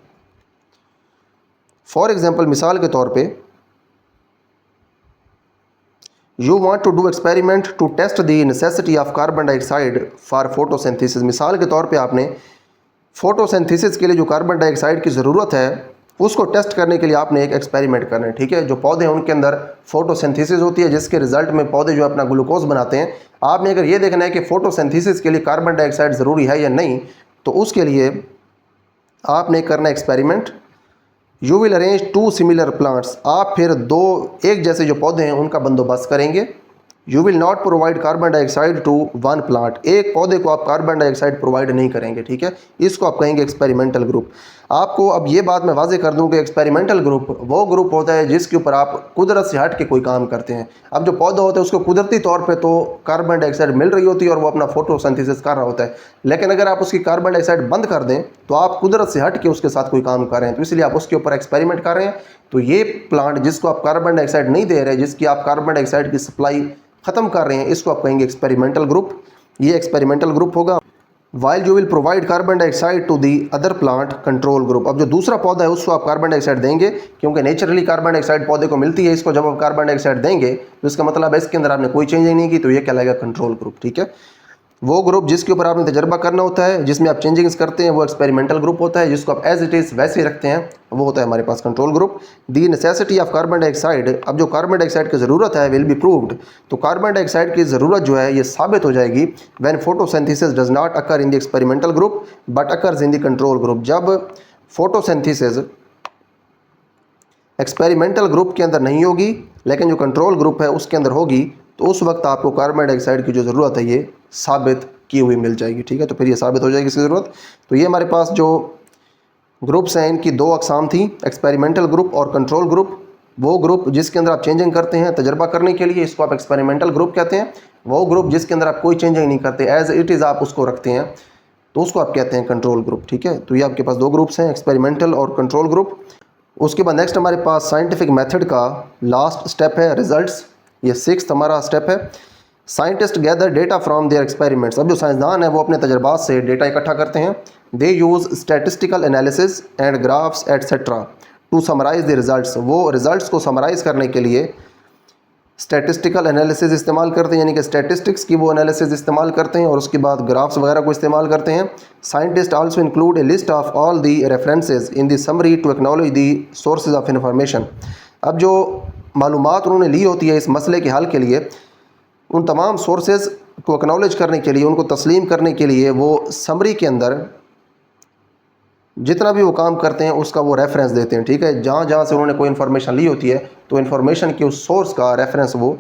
फॉर एग्जाम्पल, मिसाल के तौर पर, you want to do experiment to test the necessity of carbon dioxide for photosynthesis. मिसाल के तौर पे आपने फोटोसिंथेसिस के लिए जो कार्बन डाइऑक्साइड की ज़रूरत है उसको टेस्ट करने के लिए आपने एक एक्सपेरिमेंट करना है, ठीक है। जो पौधे हैं उनके अंदर फोटोसिंथेसिस होती है, जिसके रिजल्ट में पौधे जो अपना ग्लूकोज बनाते हैं। आपने अगर ये देखना है कि फोटोसिंथेसिस के लिए कार्बन डाइऑक्साइड ज़रूरी है या नहीं, तो उसके लिए आपने करना experiment. You will arrange two similar plants, आप फिर दो एक जैसे जो पौधे हैं उनका बंदोबस्त करेंगे। You will not provide carbon dioxide to one plant, एक पौधे को आप कार्बन डाइऑक्साइड प्रोवाइड नहीं करेंगे, ठीक है। इसको आप कहेंगे एक्सपेरिमेंटल ग्रुप। आपको अब ये बात मैं वाजे कर दूं कि एक्सपेरिमेंटल ग्रुप वो ग्रुप होता है जिसके ऊपर आप कुदरत से हट के कोई काम करते हैं। अब जो पौधा होता है उसको कुदरती तौर पे तो कार्बन डाइऑक्साइड मिल रही होती है और वो अपना फोटोसिंथेसिस कर रहा होता है, लेकिन अगर आप उसकी कार्बन डाइऑक्साइड बंद कर दें तो आप कुदरत से हट के उसके साथ कोई काम कर रहे हैं, तो इसलिए आप उसके ऊपर एक्सपेरिमेंट कर रहे हैं। तो ये प्लांट जिसको आप कार्बन डाइऑक्साइड नहीं दे रहे, जिसकी आप कार्बन डाइऑक्साइड की सप्लाई ख़त्म कर रहे हैं, इसको आप कहेंगे एक्सपेरिमेंटल ग्रुप। ये एक्सपेरिमेंटल ग्रुप होगा। While you will provide carbon dioxide to the other plant control group. अब जो दूसरा पौधा है उसको आप कार्बन डाइऑक्साइड देंगे, क्योंकि नेचुरली कार्बन डाइऑक्साइड पौधे को मिलती है। इसको जब आप कार्बन डाइऑक्साइड देंगे तो इसका मतलब है इसके अंदर आपने कोई चेंजिंग नहीं की, तो ये कहलाएगा कंट्रोल ग्रुप, ठीक है। वो ग्रुप जिसके ऊपर आपने तजर्बा करना होता है, जिसमें आप चेंजिंग्स करते हैं, वो एक्सपेरिमेंटल ग्रुप होता है। जिसको आप एज इट इज़ वैसे ही रखते हैं वो होता है हमारे पास control group. The necessity of carbon dioxide, अब जो कार्बन डाइऑक्साइड की ज़रूरत है विल बी प्रूव्ड, तो कार्बन डाइऑक्साइड की ज़रूरत जो है ये साबित हो जाएगी when photosynthesis does not occur in the experimental group but occurs in the control group. जब फोटोसिंथेसिस एक्सपेरिमेंटल ग्रुप के अंदर नहीं होगी लेकिन जो कंट्रोल ग्रुप है उसके अंदर होगी, तो उस वक्त आपको कार्बन डाइऑक्साइड की जो ज़रूरत है ये साबित की हुई मिल जाएगी, ठीक है। तो फिर ये साबित हो जाएगी इसकी ज़रूरत। तो ये हमारे पास जो ग्रुप्स हैं इनकी दो अकसाम थी, एक्सपेरिमेंटल ग्रुप और कंट्रोल ग्रुप। वो ग्रुप जिसके अंदर आप चेंजिंग करते हैं तजर्बा करने के लिए, इसको आप एक्सपेरिमेंटल ग्रुप कहते हैं। वो ग्रुप जिसके अंदर आप कोई चेंजिंग नहीं करते, एज इट इज़ आप उसको रखते हैं, तो उसको आप कहते हैं कंट्रोल ग्रुप, ठीक है। तो ये आपके पास दो ग्रुप्स हैं, एक्सपेरिमेंटल और कंट्रोल ग्रुप। उसके बाद नेक्स्ट हमारे पास साइंटिफिक मेथड का लास्ट स्टेप है रिजल्ट्स। ये 6th हमारा स्टेप है। Scientist gather data from their experiments. अब जो साइंसदान है वो अपने तजर्बात से डेटा इकट्ठा करते हैं। They use statistical analysis and graphs etcetera to summarise the results. वो रिजल्ट्स को समराइज़ करने के लिए स्टैटिस्टिकल एनालिसिस इस्तेमाल करते हैं, यानी कि स्टैटिस्टिक्स की वो एनालिसिस इस्तेमाल करते हैं और उसके बाद ग्राफ्स वगैरह को इस्तेमाल करते हैं। Scientist also include a list of all the references in the summary to acknowledge the sources of information. अब जो मालूमात उन्होंने ली होती है इस मसले के हल के लिए, उन तमाम सोर्सेज को एक्नॉलेज करने के लिए, उनको तस्लीम करने के लिए वो समरी के अंदर जितना भी वो काम करते हैं उसका वो रेफरेंस देते हैं। ठीक है, जहाँ जहाँ से उन्होंने कोई इन्फॉर्मेशन ली होती है तो इन्फॉर्मेशन के उस सोर्स का रेफरेंस वो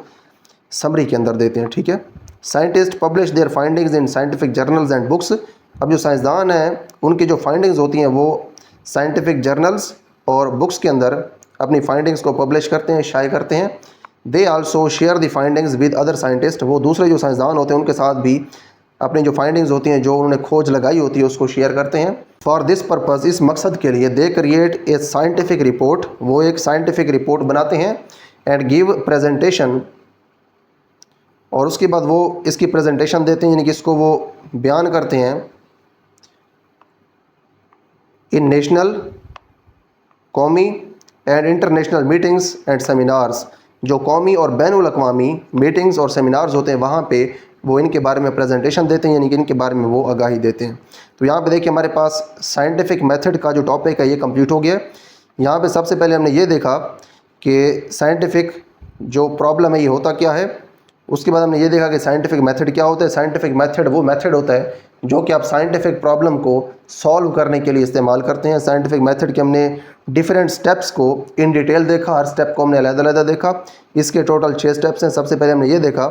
समरी के अंदर देते हैं। ठीक है, scientist publish there findings in scientific journals and books. अब जो साइंसदान हैं उनकी जो फाइंडिंग्स होती हैं वो साइंटिफिक जर्नल्स और बुक्स के अंदर अपनी फाइंडिंग्स को पब्लिश करते हैं, शाये करते हैं। They also share the findings with other scientist. वो दूसरे जो साइंसदान होते हैं उनके साथ भी अपनी जो फाइंडिंग्स होती हैं, जो उन्होंने खोज लगाई होती है, उसको शेयर करते हैं। फॉर दिस पर्पज़, इस मकसद के लिए, they create a scientific report, वो एक साइंटिफिक रिपोर्ट बनाते हैं। एंड गिव प्रेजेंटेशन, और उसके बाद वो इसकी प्रेजेंटेशन देते हैं, यानी कि इसको वो बयान करते हैं इन नेशनल, कौमी and international meetings and seminars. जो कौमी और बैनुल अक़वामी मीटिंग्स और सेमिनार्स होते हैं वहाँ पे वो इनके बारे में प्रेजेंटेशन देते हैं, यानी कि इनके बारे में वो आगाही देते हैं। तो यहाँ पे देखिए हमारे पास साइंटिफिक मेथड का जो टॉपिक है ये कंप्लीट हो गया। यहाँ पे सबसे पहले हमने ये देखा कि साइंटिफिक जो प्रॉब्लम है ये होता क्या है। उसके बाद हमने ये देखा कि साइंटिफिक मेथड क्या होता है। साइंटिफिक मेथड वो मेथड होता है जो कि आप साइंटिफिक प्रॉब्लम को सॉल्व करने के लिए इस्तेमाल करते हैं। साइंटिफिक मेथड के हमने डिफरेंट स्टेप्स को इन डिटेल देखा, हर स्टेप को हमने अलग-अलग देखा। इसके टोटल 6 स्टेप्स हैं। सबसे पहले हमने ये देखा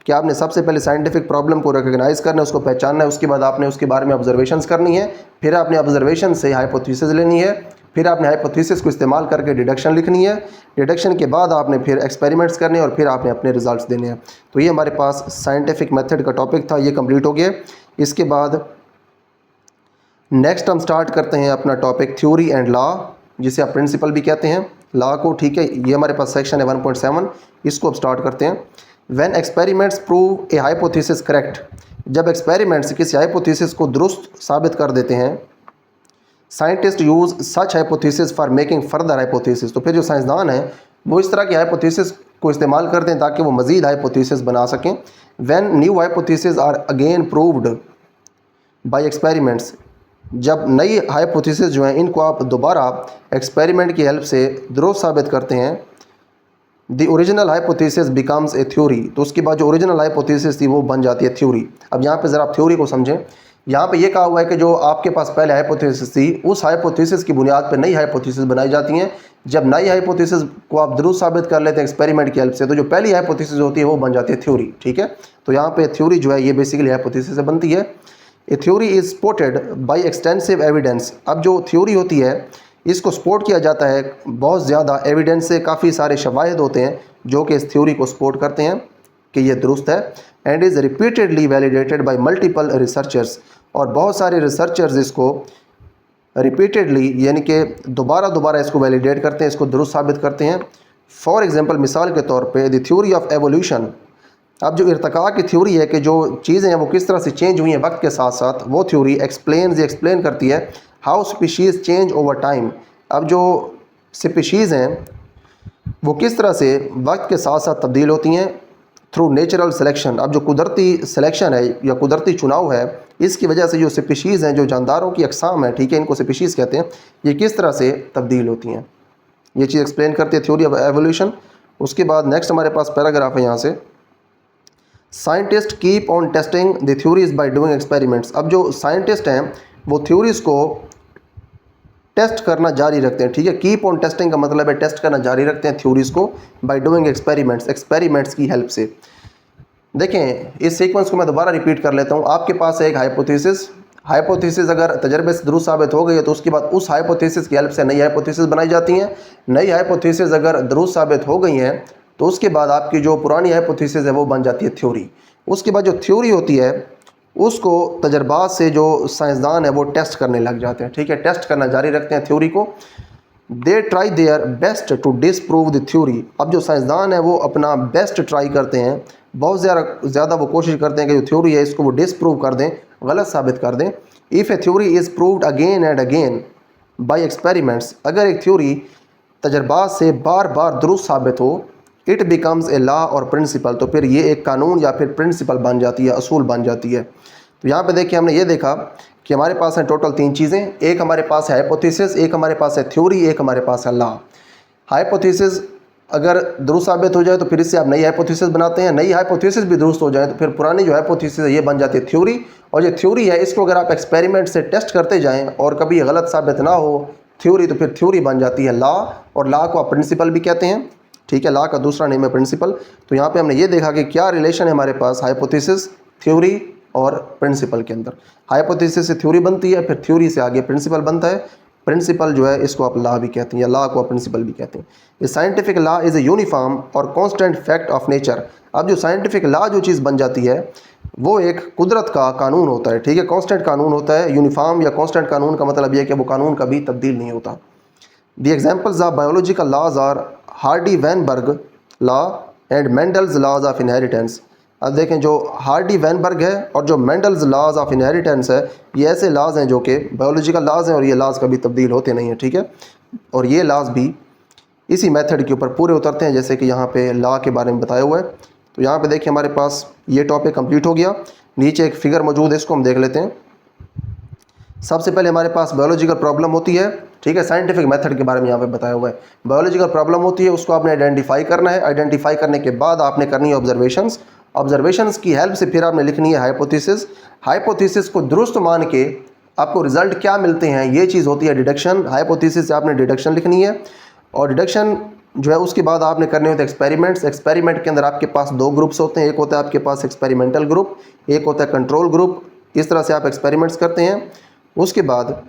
कि आपने सबसे पहले साइंटिफिक प्रॉब्लम को रिकग्नाइज़ करना है, उसको पहचानना है। उसके बाद आपने उसके बारे में ऑब्जर्वेशंस करनी है, फिर आपने ऑब्जर्वेशन से हाइपोथेसिस लेनी है, फिर आपने हाइपोथेसिस को इस्तेमाल करके डिडक्शन लिखनी है। डिडक्शन के बाद आपने फिर एक्सपेरिमेंट्स करने हैं और फिर आपने अपने रिजल्ट्स देने हैं। तो ये हमारे पास साइंटिफिक मेथड का टॉपिक था, ये कंप्लीट हो गया। इसके बाद नेक्स्ट हम स्टार्ट करते हैं अपना टॉपिक थ्योरी एंड लॉ, जिसे आप प्रिंसिपल भी कहते हैं लॉ को। ठीक है, ये हमारे पास सेक्शन है 1.7, इसको अब स्टार्ट करते हैं। When experiments prove A hypothesis correct, जब एक्सपेरिमेंट्स किसी हाइपोथेसिस को दुरुस्त साबित कर देते हैं, scientist use such hypothesis for making further hypothesis. तो फिर जो साइंसदान हैं वो इस तरह की हाइपोथेसिस को इस्तेमाल करते हैं ताकि वो मज़ीद हाइपोथेसिस बना सकें। When new hypothesis are again proved by experiments, जब नई हाइपोथेसिस जो हैं इनको आप दोबारा एक्सपेरिमेंट की हेल्प से दुरुस्त साबित करते हैं, the original hypothesis becomes a theory. तो उसके बाद जो ओरिजिनल हाइपोथेसिस थी वो बन जाती है थ्योरी। अब यहाँ पे ज़रा आप थ्योरी को समझें। यहाँ पे ये कहा हुआ है कि जो आपके पास पहले हाइपोथेसिस थी उस हाइपोथेसिस की बुनियाद पर नई हाइपोथेसिस बनाई जाती हैं। जब नई हाइपोथेसिस को आप दुरुस्त साबित कर लेते हैं एक्सपेरिमेंट की हेल्प से, तो जो पहली हाइपोथेसिस होती है वो बन जाती है थ्योरी। ठीक है, तो यहाँ पे थ्योरी जो है ये बेसिकली हाइपोथेसिस से बनती है। ए theory is supported by extensive evidence. अब जो थ्योरी होती है इसको सपोर्ट किया जाता है बहुत ज़्यादा एविडेंस से, काफ़ी सारे शवाहिद होते हैं जो कि इस थ्योरी को सपोर्ट करते हैं कि ये दुरुस्त है। And is repeatedly validated bye multiple researchers, और बहुत सारे रिसर्चर्स इसको रिपीटेडली यानी कि दोबारा इसको वैलिडेट करते हैं, इसको दुरुस्त साबित करते हैं। फॉर एग्जांपल, मिसाल के तौर पे द थ्योरी ऑफ एवोल्यूशन। अब जो इर्तिका की थ्योरी है कि जो चीज़ें हैं वो किस तरह से चेंज हुई हैं वक्त के साथ साथ, वो थ्योरी एक्सप्लेन करती है how species change over time. अब जो स्पीशीज़ हैं वो किस तरह से वक्त के साथ साथ तब्दील होती हैं थ्रू नेचुरल सिलेक्शन। अब जो कुदरती सिलेक्शन है या कुदरती चुनाव है, इसकी वजह से जो स्पीशीज़ हैं, जो जानदारों की अक़साम है, ठीक है, इनको स्पीशीज़ कहते हैं, ये किस तरह से तब्दील होती हैं, ये चीज़ एक्सप्लेन करती है थ्योरी ऑफ एवोल्यूशन। उसके बाद नेक्स्ट हमारे पास पैराग्राफ है यहाँ से, scientist keep on testing the theories by doing experiments. अब जो साइंटिस्ट हैं वो थ्योरीज़ को टेस्ट करना जारी रखते हैं। ठीक है, कीप ऑन टेस्टिंग का मतलब है टेस्ट करना जारी रखते हैं थ्योरीज़ को बाय डूइंग एक्सपेरिमेंट्स की हेल्प से। देखें, इस सीक्वेंस को मैं दोबारा रिपीट कर लेता हूँ। आपके पास है एक हाइपोथेसिस अगर तजर्बे से दुरुस्त साबित हो गई है तो उसके बाद उस हाइपोथेसिस की हेल्प से नई हाइपोथेसिस बनाई जाती हैं। नई हाइपोथेसिस अगर दुरुस्त साबित हो गई हैं तो उसके बाद आपकी जो पुरानी हाइपोथेसिस है वो बन जाती है थ्योरी। उसके बाद जो थ्योरी होती है उसको तजर्बात से जो साइंसदान है वो टेस्ट करने लग जाते हैं। ठीक है, टेस्ट करना जारी रखते हैं थ्योरी को। They try their best to disprove the theory. अब जो साइंसदान है वो अपना बेस्ट ट्राई करते हैं, बहुत ज़्यादा वो कोशिश करते हैं कि जो थ्योरी है इसको वो डिसप्रूव कर दें, गलत साबित कर दें। If a theory is proved again and again by experiments, अगर एक थ्योरी तजर्बात से बार बार दुरुस्त साबित हो, इट बिकम्स ए लॉ और प्रिंसिपल, तो फिर ये एक कानून या फिर प्रिंसिपल बन जाती है, असूल बन जाती है। तो यहाँ पे देखिए हमने ये देखा कि हमारे पास है टोटल 3 चीज़ें। एक हमारे पास है हाइपोथेसिस, एक हमारे पास है थ्योरी, एक हमारे पास है लॉ। हाइपोथेसिस अगर दुरुस्त साबित हो जाए तो फिर इससे आप नई हाइपोथेसिस बनाते हैं, नई हाइपोथेसिस भी दुरुस्त हो जाए तो फिर पुरानी जो हाइपोथेसिस है ये बन जाती है थ्योरी। और जो थ्योरी है इसको अगर आप एक्सपेरिमेंट से टेस्ट करते जाएं और कभी गलत साबित ना हो थ्योरी, तो फिर थ्योरी बन जाती है लॉ, और लॉ को आप प्रिंसिपल भी कहते हैं। ठीक है, लॉ का दूसरा नेम है प्रिंसिपल। तो यहाँ पे हमने ये देखा कि क्या रिलेशन है हमारे पास हाइपोथेसिस, थ्योरी और प्रिंसिपल के अंदर। हाइपोथेसिस से थ्योरी बनती है, फिर थ्योरी से आगे प्रिंसिपल बनता है। प्रिंसिपल जो है इसको आप लॉ भी कहते हैं या लॉ को आप प्रिंसिपल भी कहते हैं। ये scientific law is a uniform और कांस्टेंट फैक्ट ऑफ नेचर। अब जो साइंटिफिक लॉ जो चीज़ बन जाती है वो एक कुदरत का कानून होता है। ठीक है, कांस्टेंट कानून होता है। यूनिफॉर्म या कांस्टेंट कानून का मतलब ये है कि वो कानून कभी तब्दील नहीं होता। The examples of biological laws are Hardy Weinberg law and Mendel's laws of inheritance. अब देखें, जो हार्डी-वेनबर्ग है और जो मेंडल्स लॉज ऑफ इनहेरिटेंस है, ये ऐसे लॉज हैं जो कि बायोलॉजिकल लॉज हैं और ये लॉज कभी तब्दील होते नहीं हैं। ठीक है, और ये लॉज भी इसी मेथड के ऊपर पूरे उतरते हैं जैसे कि यहाँ पे लॉ के बारे में बताया हुआ है। तो यहाँ पे देखिए हमारे पास ये टॉपिक कंप्लीट हो गया। नीचे एक फिगर मौजूद है, इसको हम देख लेते हैं। सबसे पहले हमारे पास बायोलॉजिकल प्रॉब्लम होती है। ठीक है, साइंटिफिक मेथड के बारे में यहाँ पे बताया हुआ है। बायोलॉजिकल प्रॉब्लम होती है, उसको आपने आइडेंटिफाई करना है। आइडेंटिफाई करने के बाद आपने करनी है ऑब्जर्वेशंस। ऑब्जर्वेशंस की हेल्प से फिर आपने लिखनी है हाइपोथेसिस। हाइपोथेसिस को दुरुस्त मान के आपको रिजल्ट क्या मिलते हैं, ये चीज़ होती है डिडक्शन। हाइपोथेसिस से आपने डिडक्शन लिखनी है, और डिडक्शन जो है उसके बाद आपने करने होते हैं एक्सपेरिमेंट्स। एक्सपेरिमेंट के अंदर आपके पास दो ग्रुप्स होते हैं, एक होता है आपके पास एक्सपेरिमेंटल ग्रुप, एक होता है कंट्रोल ग्रुप। इस तरह से आप एक्सपेरिमेंट्स करते हैं। उसके बाद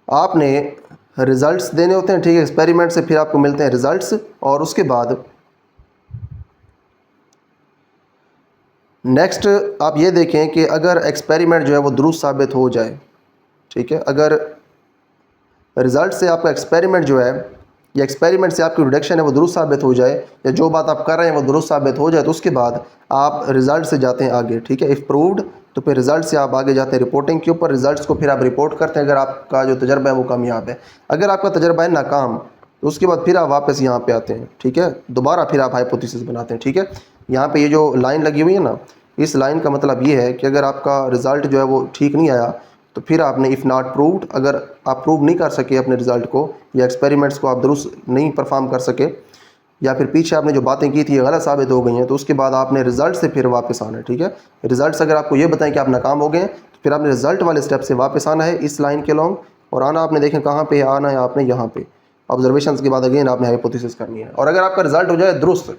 आपने रिजल्ट्स देने होते हैं। ठीक है, एक्सपेरिमेंट से फिर आपको मिलते हैं रिजल्ट्स, और उसके बाद नेक्स्ट आप ये देखें कि अगर एक्सपेरिमेंट जो है वो दुरुस्त साबित हो जाए, ठीक है, अगर रिज़ल्ट से आपका एक्सपेरिमेंट जो है या एक्सपेरिमेंट से आपकी डिडक्शन है वो दुरुस्त साबित हो जाए, या जो बात आप कर रहे हैं वो दुरुस्त साबित हो जाए, तो उसके बाद आप रिज़ल्ट से जाते हैं आगे। ठीक है, इफ़ प्रूव्ड, तो फिर रिज़ल्ट से आप आगे जाते हैं रिपोर्टिंग के ऊपर। रिज़ल्ट्स को फिर आप रिपोर्ट करते हैं अगर आपका जो तजर्बा है वो कामयाब है। अगर आपका तजर्बा है नाकाम, तो उसके बाद फिर आप वापस यहाँ पे आते हैं। ठीक है, दोबारा फिर आप हाइपोथेसिस बनाते हैं। ठीक है, यहाँ पे ये जो लाइन लगी हुई है ना, इस लाइन का मतलब ये है कि अगर आपका रिज़ल्ट जो है वो ठीक नहीं आया तो फिर आपने इफ़ नॉट प्रूव्ड, अगर आप प्रूव नहीं कर सके अपने रिज़ल्ट को या एक्सपेरिमेंट्स को आप दुरुस्त नहीं परफॉर्म कर सके, या फिर पीछे आपने जो बातें की थी गलत साबित हो गई हैं, तो उसके बाद आपने रिज़ल्ट से फिर वापस आना है। ठीक है, रिज़ल्ट्स अगर आपको ये बताएं कि आप नाकाम हो गए हैं, तो फिर आपने रिज़ल्ट वाले स्टेप से वापस आना है इस लाइन के लॉन्ग, और आना आपने देखें कहाँ पे आना है, आपने यहाँ पे ऑब्जर्वेशंस के बाद अगेन आपने हाइपोथेसिस करनी है। और अगर आपका रिज़ल्ट हो जाए दुरुस्त,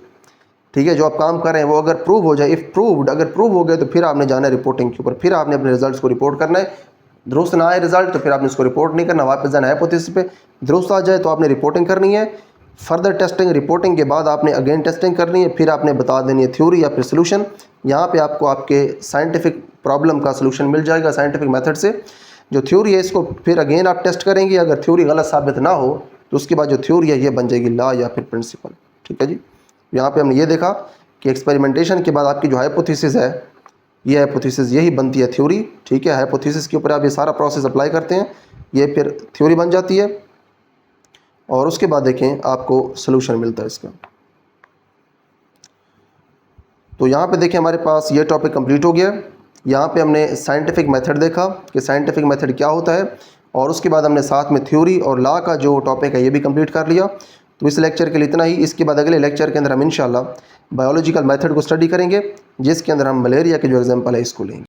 ठीक है, जो आप काम कर रहे हैं वो अगर प्रूव हो जाए, इफ़ प्रूव्ड, अगर प्रूव हो गए, तो फिर आपने जाना है रिपोर्टिंग के ऊपर। फिर आपने अपने रिजल्ट्स को रिपोर्ट करना है। दुरुस्त ना आए रिजल्ट तो फिर आपने इसको रिपोर्ट नहीं करना, वापस जाना है हाइपोथेसिस पे। दुरुस्त आ जाए तो आपने रिपोर्टिंग करनी है। फर्दर टेस्टिंग, रिपोर्टिंग के बाद आपने अगेन टेस्टिंग करनी है, फिर आपने बता देनी है थ्योरी या फिर सोल्यूशन। यहाँ पे आपको आपके साइंटिफिक प्रॉब्लम का सोल्यूशन मिल जाएगा साइंटिफिक मेथड से। जो थ्योरी है इसको फिर अगेन आप टेस्ट करेंगे। अगर थ्योरी गलत साबित ना हो तो उसके बाद जो थ्योरी है ये बन जाएगी लॉ या फिर प्रिंसिपल। ठीक है जी, यहाँ पे हमने ये देखा कि एक्सपेरिमेंटेशन के बाद आपकी जो हाइपोथेसिस है, ये हाइपोथेसिस यही बनती है थ्योरी। ठीक है, हाइपोथेसिस के ऊपर आप ये सारा प्रोसेस अप्लाई करते हैं, ये फिर थ्योरी बन जाती है, और उसके बाद देखें आपको सोल्यूशन मिलता है इसका। तो यहाँ पे देखें हमारे पास ये टॉपिक कंप्लीट हो गया। यहाँ पे हमने साइंटिफिक मेथड देखा कि साइंटिफिक मेथड क्या होता है, और उसके बाद हमने साथ में थ्योरी और लॉ का जो टॉपिक है ये भी कंप्लीट कर लिया। तो इस लेक्चर के लिए इतना ही। इसके बाद अगले लेक्चर के अंदर हम इंशाल्लाह बायोलॉजिकल मेथड को स्टडी करेंगे, जिसके अंदर हम मलेरिया के जो एग्जांपल है इसको लेंगे।